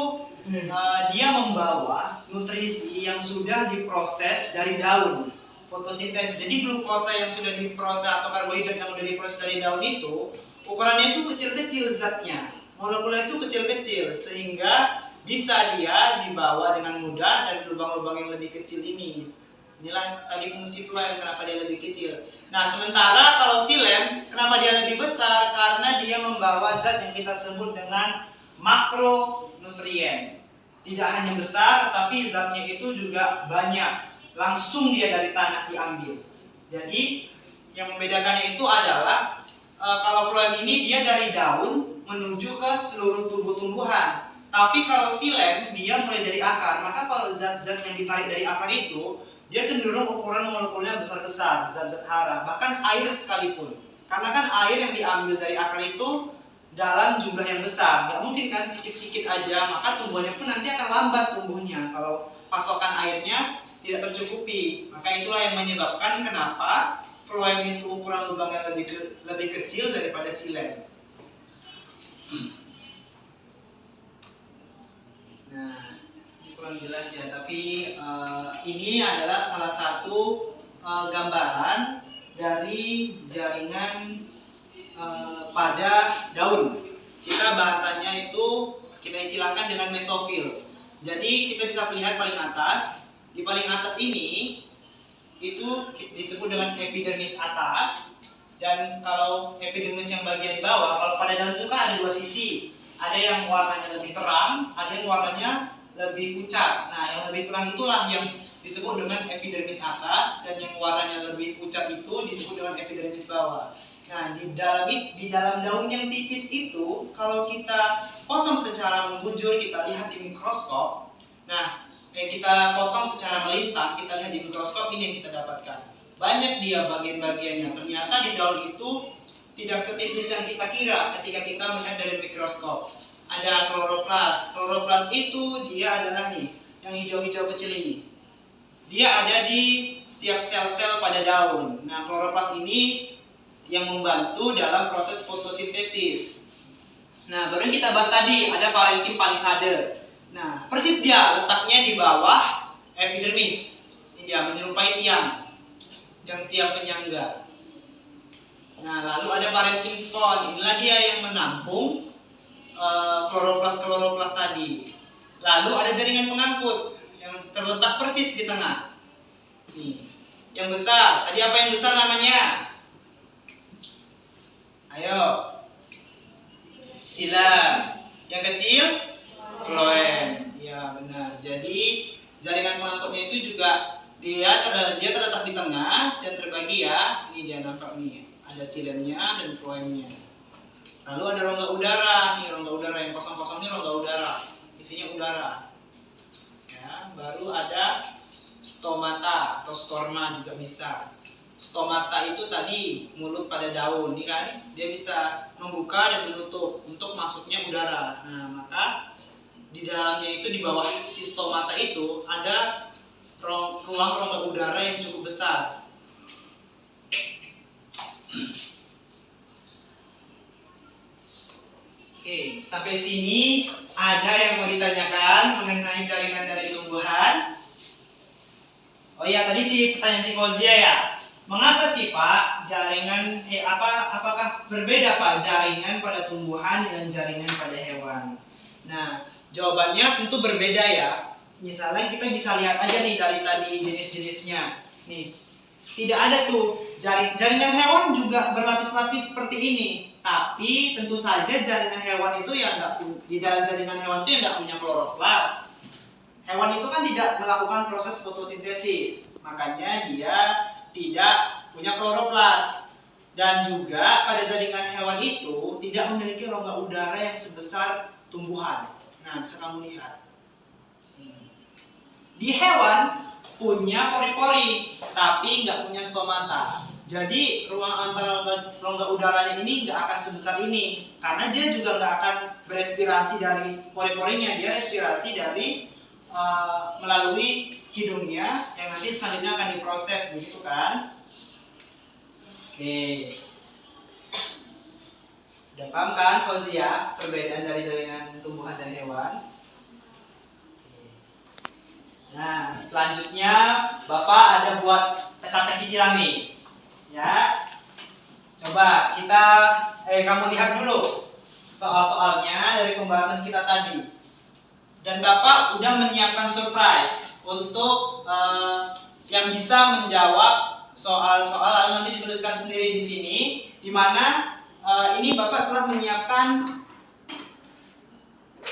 dia membawa nutrisi yang sudah diproses dari daun, fotosintesis. Jadi glukosa yang sudah diproses atau karbohidrat yang sudah diproses dari daun itu ukurannya itu kecil-kecil zatnya, molekulnya itu kecil-kecil, sehingga bisa dia dibawa dengan mudah dari lubang-lubang yang lebih kecil ini. Inilah tadi fungsi phloem, kenapa dia lebih kecil. Nah, sementara kalau xilem, kenapa dia lebih besar? Karena dia membawa zat yang kita sebut dengan makronutrien. Tidak hanya besar, tapi zatnya itu juga banyak. Langsung dia dari tanah diambil. Jadi, yang membedakannya itu adalah kalau phloem ini dia dari daun menuju ke seluruh tubuh tumbuhan. Tapi kalau xilem dia mulai dari akar. Maka kalau zat-zat yang ditarik dari akar itu dia cenderung ukuran molekulnya besar-besar, zat-zat hara, bahkan air sekalipun. Karena kan air yang diambil dari akar itu dalam jumlah yang besar, nggak mungkin kan sedikit-sedikit aja, maka tumbuhannya pun nanti akan lambat tumbuhnya kalau pasokan airnya tidak tercukupi. Maka itulah yang menyebabkan kenapa phloem itu ukuran lubangnya lebih kecil daripada xilem. Nah, kurang jelas ya, tapi ini adalah salah satu gambaran dari jaringan pada daun. Kita bahasanya itu kita istilahkan dengan mesofil. Jadi kita bisa lihat paling atas. Di paling atas ini itu disebut dengan epidermis atas. Dan kalau epidermis yang bagian bawah, kalau pada daun itu kan ada dua sisi. Ada yang warnanya lebih terang, ada yang warnanya lebih pucat. Nah, yang lebih terang itulah yang disebut dengan epidermis atas, dan yang warnanya lebih pucat itu disebut dengan epidermis bawah. Nah, di dalam daun yang tipis itu, kalau kita potong secara membujur, kita lihat di mikroskop. Nah, kita potong secara melintang, kita lihat di mikroskop, ini yang kita dapatkan. Banyak dia bagian-bagiannya. Ternyata di daun itu tidak setipis yang kita kira ketika kita melihat dari mikroskop. Ada kloroplas. Kloroplas itu dia adalah nih, yang hijau-hijau kecil ini. Dia ada di setiap sel-sel pada daun. Nah, kloroplas ini yang membantu dalam proses fotosintesis. Nah, baru kita bahas tadi ada parenkim palisade. Nah, persis dia letaknya di bawah epidermis. Ini dia menyerupai tiang penyangga. Nah, lalu ada parenkim spon. Inilah dia yang menampung kloroplas tadi. Lalu ada jaringan pengangkut yang terletak persis di tengah. Nih, yang besar. Tadi apa yang besar namanya? Ayo. Xilem. Yang kecil? Phloem. Ya, benar. Jadi jaringan pengangkutnya itu juga Dia terletak di tengah dan terbagi ya. Ini dia nampak nih. Ada silennya dan floemnya. Lalu ada rongga udara nih, rongga udara yang kosong-kosong ini rongga udara. Isinya udara. Ya, baru ada stomata atau storma juga bisa. Stomata itu tadi mulut pada daun, ini kan dia bisa membuka dan menutup untuk masuknya udara. Nah, maka di dalamnya itu di bawah si stomata itu ada ruang rongga udara yang cukup besar. Oke, sampai sini ada yang mau ditanyakan mengenai jaringan dari tumbuhan? Oh iya, tadi si pertanyaan si Fauzia ya. Mengapa sih Pak jaringan apakah berbeda Pak jaringan pada tumbuhan dengan jaringan pada hewan? Nah, jawabannya tentu berbeda ya. Misalnya kita bisa lihat aja nih dari tadi jenis-jenisnya. Nih, tidak ada tuh jaringan hewan juga berlapis-lapis seperti ini. Tapi tentu saja jaringan hewan itu yang di dalam jaringan hewan itu yang nggak punya kloroplas. Hewan itu kan tidak melakukan proses fotosintesis, makanya dia tidak punya kloroplas. Dan juga pada jaringan hewan itu tidak memiliki rongga udara yang sebesar tumbuhan. Nah, bisa kamu lihat. Di hewan punya pori-pori, tapi nggak punya stomata. Jadi ruang antara rongga udaranya ini nggak akan sebesar ini, karena dia juga nggak akan berespirasi dari pori-porinya, dia respirasi dari melalui hidungnya yang nanti selanjutnya akan diproses, begitu kan? Oke, udah paham kan Fauzia perbedaan dari jaringan tumbuhan dan hewan? Nah, selanjutnya Bapak ada buat teka-teki silang nih. Ya. Coba kamu lihat dulu soal-soalnya dari pembahasan kita tadi. Dan Bapak udah menyiapkan surprise untuk yang bisa menjawab soal-soal lalu nanti dituliskan sendiri di sini, di mana ini Bapak telah menyiapkan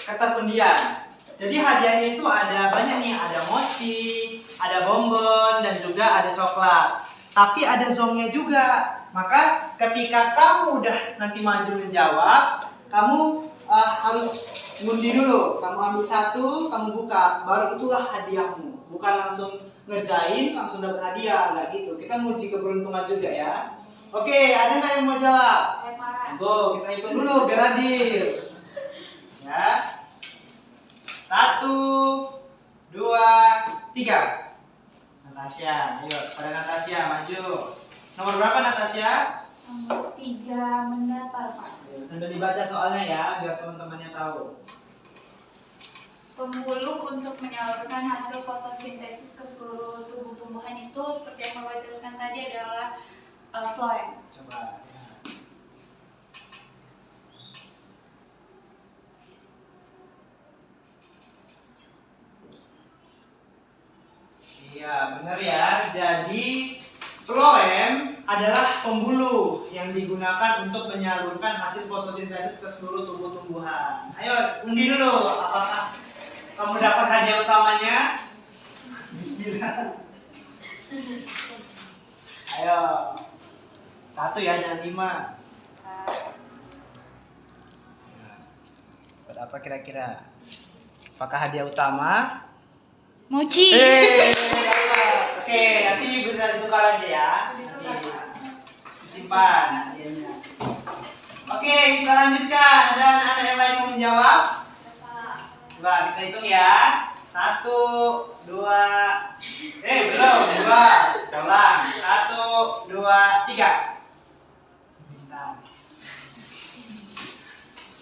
kertas undian. Jadi hadiahnya itu ada banyak nih, ada mochi, ada bonbon, dan juga ada coklat. Tapi ada zongnya juga. Maka ketika kamu udah nanti maju menjawab, kamu harus ngundi dulu. Kamu ambil satu, kamu buka, baru itulah hadiahmu. Bukan langsung ngerjain, langsung dapat hadiah, nggak gitu. Kita nguji keberuntungan juga ya. Oke, ada nggak yang mau jawab? Go, kita hitung dulu biar adil. Ya. 1, 2, 3. Natasha, ayo pada Natasha maju. Nomor berapa Natasha? Nomor 3 mendatar Pak. Sambil dibaca soalnya ya, biar teman-temannya tahu. Pembuluh untuk menyalurkan hasil fotosintesis ke seluruh tubuh tumbuhan itu seperti yang Bapak jelaskan tadi adalah floem. Coba. Iya, benar ya. Jadi floem adalah pembuluh yang digunakan untuk menyalurkan hasil fotosintesis ke seluruh tubuh tumbuhan. Ayo undi dulu, apakah kamu dapat hadiah utamanya? Bismillah. Ayo. 1 ya, jangan 5. Dapat apa kira-kira? Apakah hadiah utama? Mochi. Oke, nanti bisa ditukar aja ya. Nanti disimpan hadiahnya. Oke, kita lanjutkan. Ada anak-anak yang lain mau menjawab? Coba kita hitung ya. 1, 2. Belum. 2. Kita ulang. 1, 2, 3. Bintang.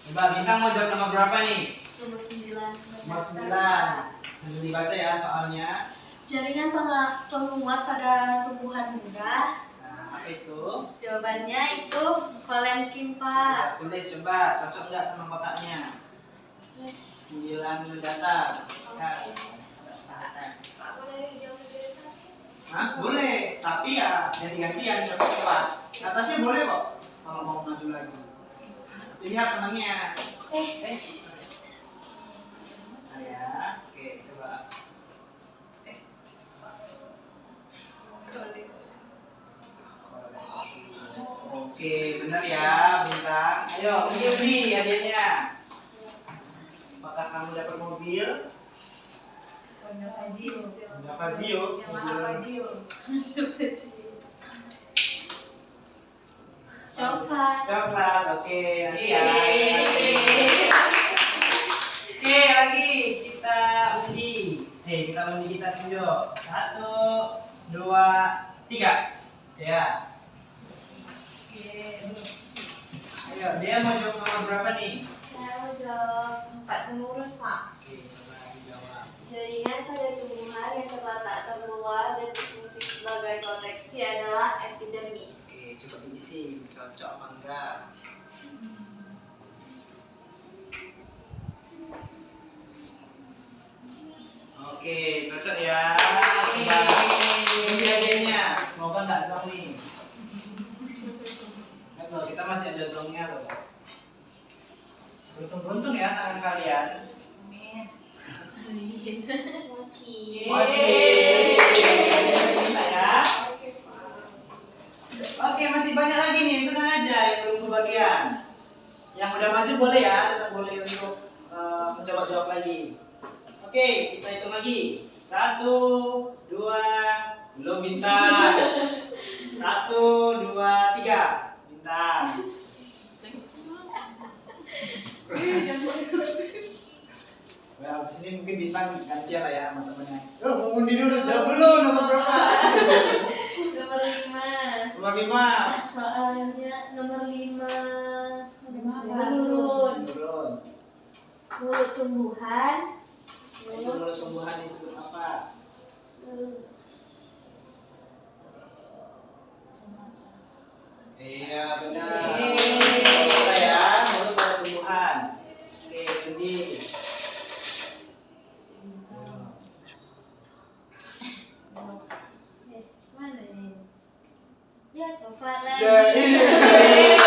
Coba Bintang mau jawab nomor berapa nih? Nomor 9. Nomor 9. Sambil dibaca ya soalnya. Jaringan penguat pada tumbuhan muda. Nah, apa itu? Jawabannya itu kolenkimpa. Tulis coba, cocok nggak sama kotaknya? 9 mendatar. Ya. Pak, boleh jawab dari satu? Hah? Boleh, tapi ya ganti-gantian siapa cepat. Natasha boleh kok kalau mau maju lagi. Lihat temannya. Saya, oke coba. ya, bintang. Ayo, undi hadiahnya. Apakah kamu dapat mobil? Honda Fazio. Honda Fazio. Yamaha Fazio. Honda Fazio. Coklat. Coklat, oke, nanti ya. Yeay. Oke, lagi kita undi. Kita undi, kita tunjuk. 1, 2, 3. Ya. Ayo, dia mau jawab nomor berapa nih? Saya mau jawab 4 menurut Pak. Oke, coba dijawab. Jaringan pada tumbuhan yang terletak terluar dan berfungsi sebagai proteksi adalah epidermis. Oke, coba diisi, cocok apa enggak? Oke, cocok ya. Coba ini hadiahnya. Semoga enggak zong nih. Loh, kita masih ada zongnya loh. Beruntung-beruntung ya tangan kalian. Amin. Mochi. Oke, kita ya. Oke Pak. Oke, masih banyak lagi nih, tenang aja yang belum kebagian. Yang udah maju boleh ya, tetap boleh untuk mencoba jawab lagi. Oke, kita hitung lagi. 1, 2, belum bintang. 1, 2, 3, bintang. Nah, abis ini mungkin bintang gantian lah ya sama temennya. Mau undi dulu, jawab dulu nomor berapa? Nomor 5. Nomor 5. Soalnya nomor 5 Menurun. Menurun. mulut tumbuhan. Itu menurut tumbuhan disebut apa? Iya benar. Kita ya, mulut pada tumbuhan. Oke, undi. Mana nih? Ya, coklat lagi. Ya, iya.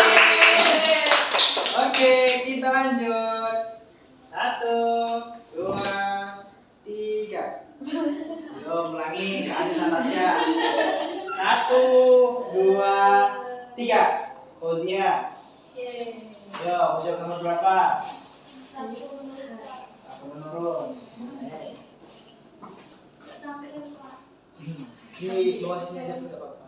Oke, kita lanjut. 1, 2, 3. Belum ulangi, ada Natasha. 1, 2, 3. Fauzia. Yes. Yo, mau jawab nomor berapa? 1 menurut Pak. Aku menurun. Nggak sampai kan Pak? Di bawah sini aja pun nggak apa-apa.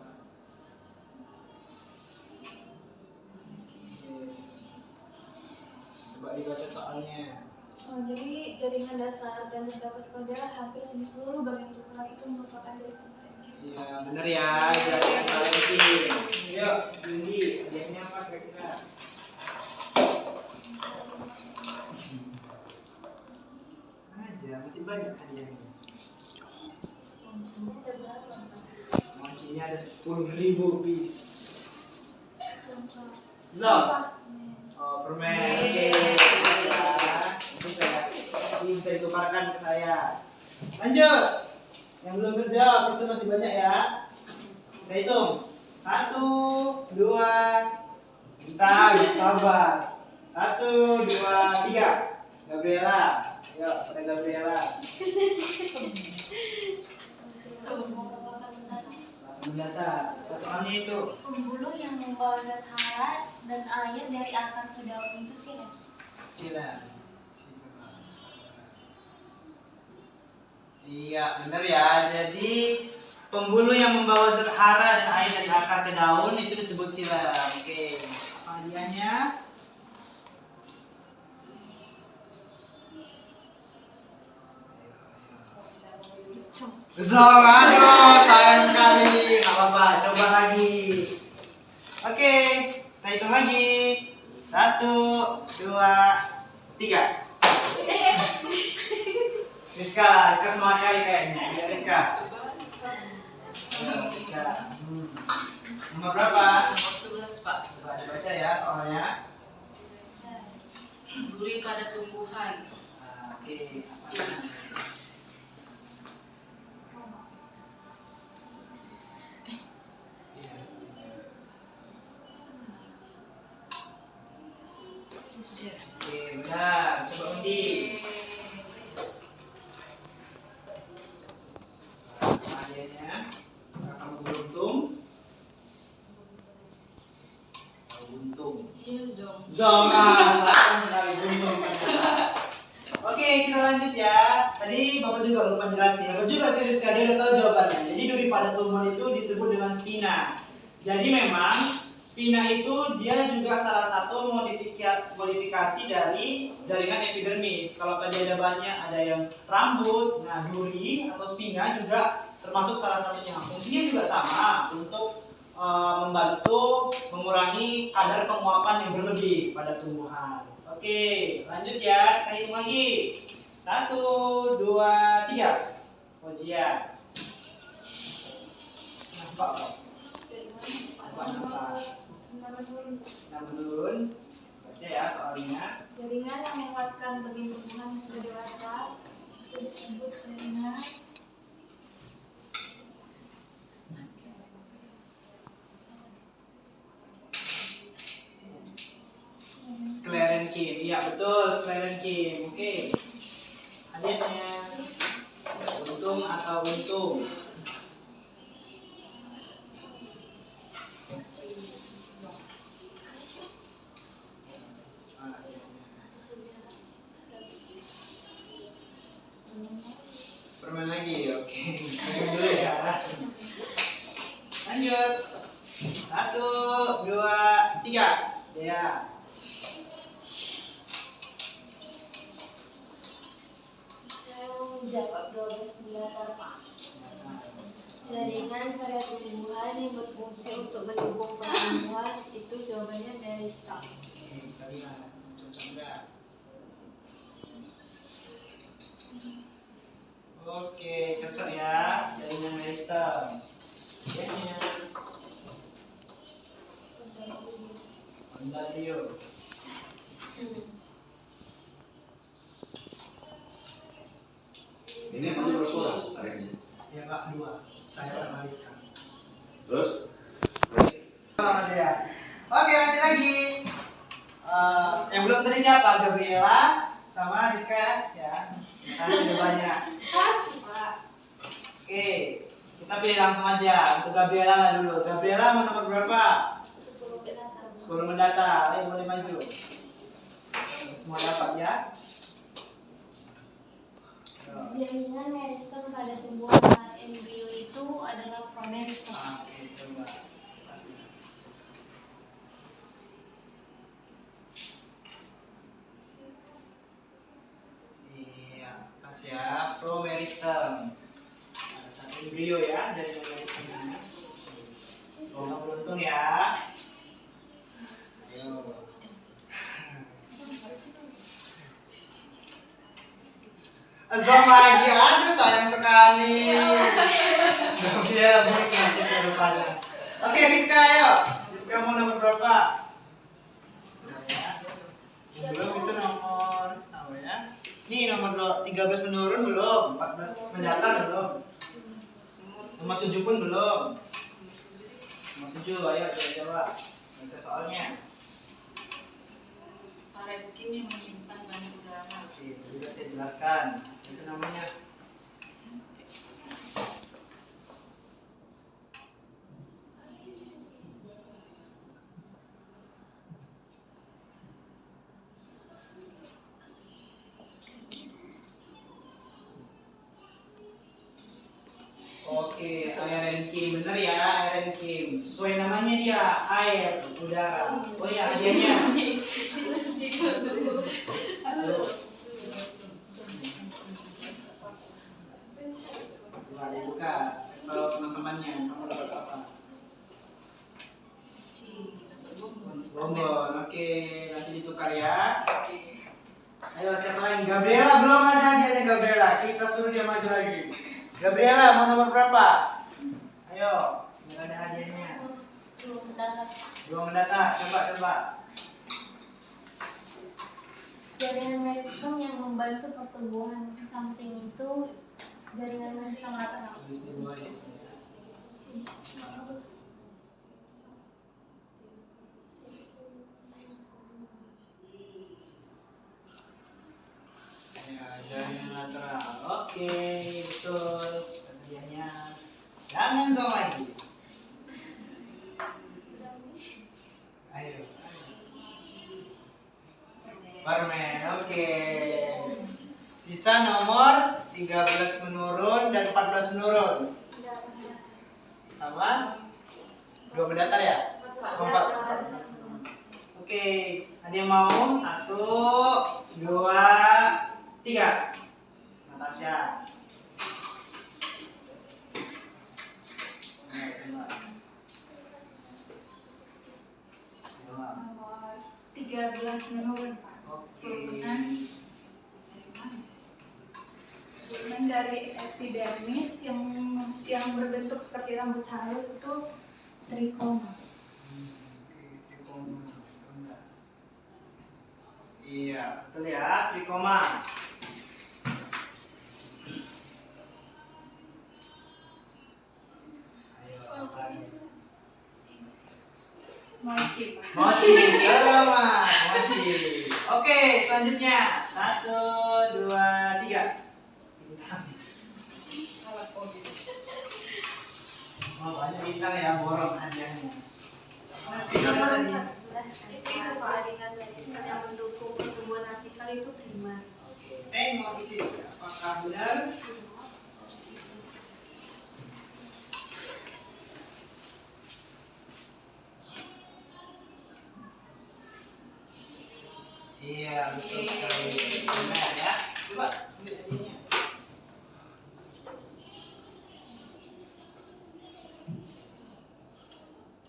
Coba dibaca soalnya. Oh, jadi jaringan dasar dan terdapat pada hampir di seluruh bagian tubuh itu merupakan jaringan parenkim. Iya, bener ya, jaringan parenkim. Yuk, Yudi, hadiahnya apa kira-kira? Aja, masih banyak hadiahnya. Kuncinya ada 10.000 piece. Zom. Oh, permen. Oke. Ini bisa ditukarkan ke saya. Lanjut. Yang belum terjawab itu masih banyak ya. Kita hitung. 1, 2, bintang, sabar. 1, 2, 3. Gabriela. Yuk, pada Gabriela. Mendata. Soalnya itu. Pembuluh yang membawa zat hara dan air dari akar ke daun itu silat. Sila. Iya, benar ya. Jadi pembuluh yang membawa zat hara dan air dari akar ke daun itu disebut sila. Oke. Apa hadiahnya? Aduh, sayang sekali. Gak apa-apa, coba lagi. Oke, kita hitung lagi. 1, 2, 3. Rizka semangat kali kayaknya. Ya, Rizka. Rizka. Nomor berapa? Nomor 11 Pak. Coba dibaca ya soalnya. Duri pada tumbuhan. Oke, semangat. Oke, benar. Coba undi. Hadiahnya, kamu beruntung. Beruntung. Zona, sayang sekali beruntung ternyata. Oke, kita lanjut ya. Tadi Bapak juga lupa jelasin. Bapak juga sih Rizka, dia udah tahu jawabannya. Jadi duri pada tumbuhan itu disebut dengan spina. Jadi memang spina itu dia juga salah satu modifikasi dari jaringan epidermis. Kalau tadi ada banyak, ada yang rambut, nah duri atau spina juga termasuk salah satunya. Fungsinya juga sama untuk membantu mengurangi kadar penguapan yang berlebih pada tumbuhan. Oke, lanjut ya. Kita hitung lagi. 1, 2, 3. Ujian. Nampak Pak? Menurun. Baca ya soalnya. Jaringan yang menguatkan bagian tumbuhan yang sudah dewasa itu disebut jaringan Sklerenkim. Iya betul, sklerenkim. Oke. Hadiahnya untung atau untung. Permen lagi, oke. Permen dulu ya. Lanjut. 1, 2, 3. Ya. Saya mau menjawab 12 mendatar, Pak. Jaringan pada tumbuhan yang berfungsi untuk menyambung pertumbuhan itu jawabannya meristem. Oke, kita lihat. Cocok enggak? Oke, cocok ya. Jaringan meristem. Hadiahnya. Ondario. Ini kamu berapa orang tariknya? Ya Pak, 2. Saya sama Rizka. Terus? Sama dia. Oke, lanjut lagi. Yang belum tadi siapa? Gabriela sama Rizka ya. Karena sudah banyak. Satu, Pak. Oke, kita pilih langsung aja. Untuk Gabriela dulu. Gabriela mau nomor berapa? 10 mendatar. 10 mendata. Ayo boleh maju. Semua dapat ya. Jaringan meristem pada tumbuhan saat embrio itu adalah promeristem. Oke, coba. Iya, pas ya. Promeristem. Ada satu embrio ya, jadi meristemnya. Semoga beruntung ya. Ayo. Zom lagi, aduh sayang sekali. Dia baik masih ke depannya. Oke, Rizka ayo. Rizka mau nomor berapa? Udah ya. Belum itu nomor apa ya? Nih nomor 13 menurun belum? 14 mendatar belum? Nomor 7 pun belum. Nomor 7 ayo coba. Baca soalnya. Parenkim yang menyimpan banyak udara. Oke, juga saya jelaskan. Itu namanya Oke, Aerenkim, bener ya Aerenkim. Sesuai namanya dia, air, udara. Oh ya, hadiahnya. Aduh. Coba dibuka, kasih tahu teman-temannya, kamu dapat apa? Bonbon, oke, nanti ditukar ya. Ayo siapa lagi? Gabriela belum ada hadiahnya Gabriela. Kita suruh dia maju lagi. Gabriela mau nomor berapa? Ayo, biar ada hadiahnya. 2 mendatar. 2 mendata, coba. Jaringan meristem yang membantu pertumbuhan ke samping itu jaringan meristem lateral. Habis di bawah ya. Ya, jaringan lateral. Oke, betul. Hadiahnya. Jangan zong lagi. Ayo. Permen, oke. Sisa nomor 13 menurun dan 14 menurun. Sama? 2 mendatar ya? 4. Oke, ada yang mau? 1, 2, 3. Natasha. Nomor 13 menurun, Pak. Oke. Turunan dari epidermis yang berbentuk seperti rambut halus itu trikoma. Trikoma. Iya, betul ya, trikoma. Ayo, Mochi, Pak. mochi, selamat, mochi. Oke, selanjutnya 1, 2, 3. Bintang. Oh, banyak bintang ya, borong hadiahnya. Nomor 14 jaringan medisnya yang mendukung pertumbuhan artikal itu primar. Oke, tengok isi apakah benar? Iya, betul sekali. Benar ya. Coba ambil hadiahnya.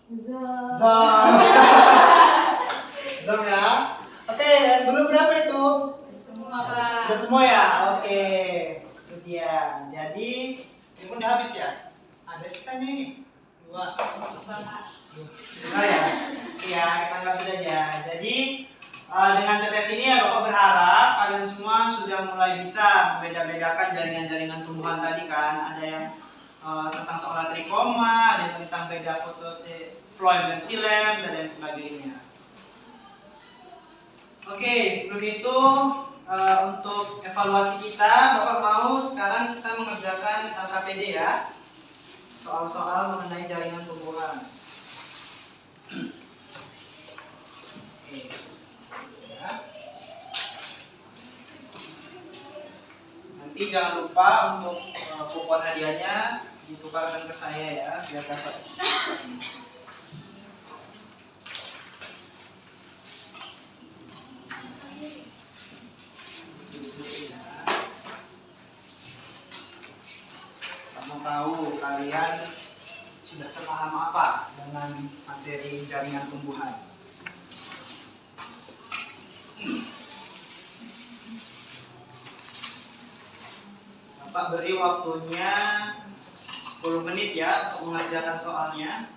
Zom. Zom ya. Oke, belum berapa itu? Semua, Pak. Udah semua ya? Oke. Itu dia. Jadi, ini udah habis ya? Ada sisanya ini. 2. Sisa ya? Iya, kita anggap sudah aja. Jadi, dengan tes ini ya Bapak berharap kalian semua sudah mulai bisa membeda-bedakan jaringan-jaringan tumbuhan tadi kan. Ada yang tentang soal trikoma, ada yang tentang beda phloem dan xilem, dan lain sebagainya. Oke, sebelum itu untuk evaluasi kita, Bapak mau sekarang kita mengerjakan LKPD ya, soal-soal mengenai jaringan tumbuhan. Oke. Ya. Nanti jangan lupa untuk kupon hadiahnya ditukarkan ke saya ya, biar dapat. Kamu tahu kalian sudah sepaham apa dengan materi jaringan tumbuhan? Bapak beri waktunya 10 menit ya untuk mengerjakan soalnya.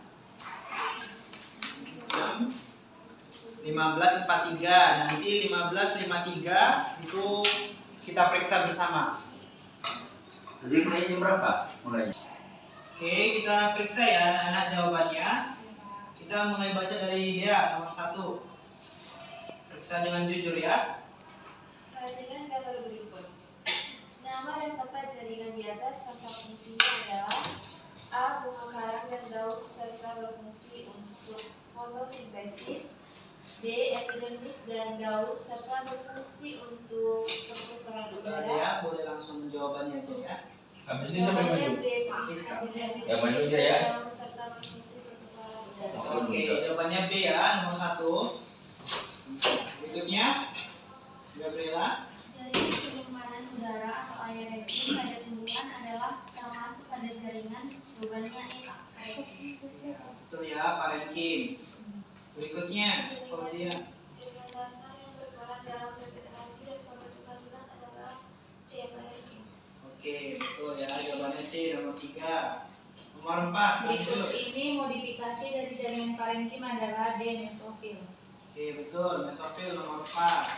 Jam 15.43. Nanti 15.53 itu kita periksa bersama. Jadi mulai jam berapa? Mulainya? Oke, kita periksa ya anak-anak jawabannya. Kita mulai baca dari dia nomor 1. Periksa dengan jujur ya. Perhatikan gambar berikut. Nama dan tempat jaringan di atas serta fungsinya adalah A. Bunga karang dan daun serta berfungsi untuk fotosintesis. D. Epidermis dan daun serta berfungsi untuk pertukaran Udah ada udara. ya, boleh langsung menjawabannya aja ya. Habis ini sampai maju. D. Epidermis Yang maju dia ya. dan daun serta berfungsi pertukaran udara. Oke, jawabannya B ya, nomor 1. Berikutnya, Gabriela. Jaringan penyimpanan udara atau aerasi pada tumbuhan adalah termasuk pada jaringan. Jawabannya E. Betul ya, parenkim. Berikutnya, Fausia. Jaringan dasar yang berperan dalam regenerasi dan pembentukan tunas adalah C. parenkim. Oke, betul ya, jawabannya C, nomor 3. Nomor 4, Berikut lanjut. ini modifikasi dari jaringan parenkim adalah D. mesofil. Oke, betul, mesofil nomor 4.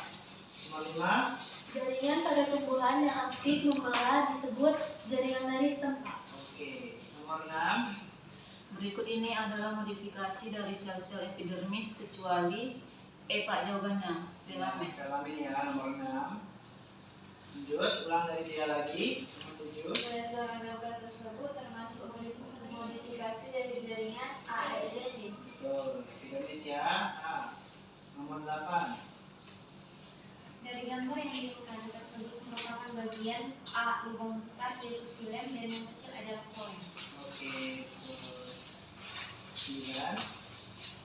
Nomor 5. Jaringan pada tumbuhan yang aktif membelah disebut jaringan meristem. Oke, nomor 6. Berikut ini adalah modifikasi dari sel-sel epidermis kecuali Pak jawabannya filamen. Filamen ya, nomor 6. Lanjut, ulang dari dia lagi. Nomor 7. Berdasarkan gambar tersebut termasuk modifikasi dari jaringan aerodermis. Betul, epidermis ya. A. Nomor 8. Dari gambar yang diberikan tersebut merupakan bagian A lubang besar yaitu silem dan yang kecil adalah koin. Oke. 9.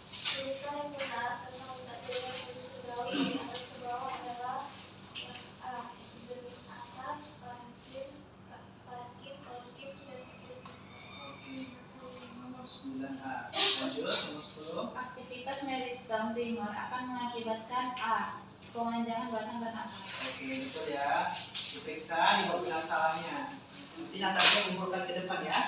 Cerita yang benar tentang letak jaringan pembuluh darah dari atas ke bawah adalah yang A. Epidermis atas, parenkim, konkim, dan epidermis bawah. Oke, betul. Nomor 9A. Lanjut, nomor 10. Aktivitas meristem primer akan mengakibatkan A. Pemanjangan batang dan akar. Oke, betul ya. Diperiksa, dibuat bilang salahnya. Nanti Natasha kumpulkan ke depan ya.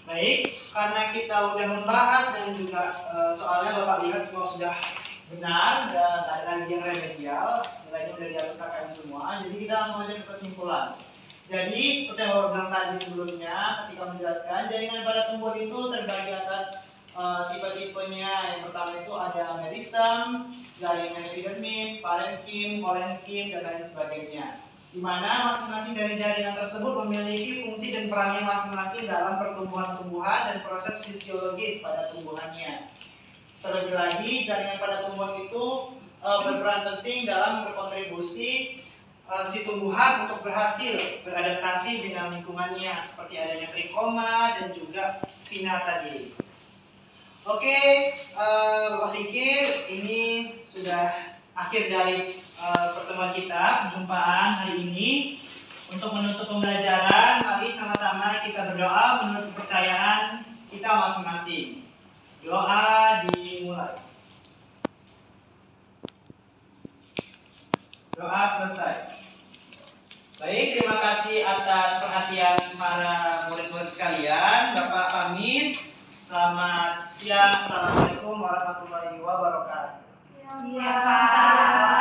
Baik, karena kita udah membahas dan juga soalnya Bapak lihat semua sudah benar dan tidak ada lagi yang remedial, nilainya udah di atas KKM semua, jadi kita langsung aja ke kesimpulan. Jadi seperti yang Bapak bilang tadi sebelumnya, ketika menjelaskan jaringan pada tumbuhan itu terbagi atas tipe-tipenya. Yang pertama itu ada meristem, jaringan epidermis, parenkim, kolenkim, dan lain sebagainya. Di mana masing-masing dari jaringan tersebut memiliki fungsi dan perannya masing-masing dalam pertumbuhan tumbuhan dan proses fisiologis pada tumbuhannya. Terlebih lagi, jaringan pada tumbuhan itu berperan penting dalam berkontribusi si tumbuhan untuk berhasil beradaptasi dengan lingkungannya, seperti adanya trikoma dan juga spina tadi. Oke, Bapak pikir ini sudah akhir dari pertemuan kita, perjumpaan hari ini. Untuk menutup pembelajaran, mari sama-sama kita berdoa menurut kepercayaan kita masing-masing. Doa dimulai. Doa selesai. Baik, terima kasih atas perhatian para murid-murid sekalian. Bapak pamit. Selamat siang. Assalamualaikum warahmatullahi wabarakatuh. Iya, Pak.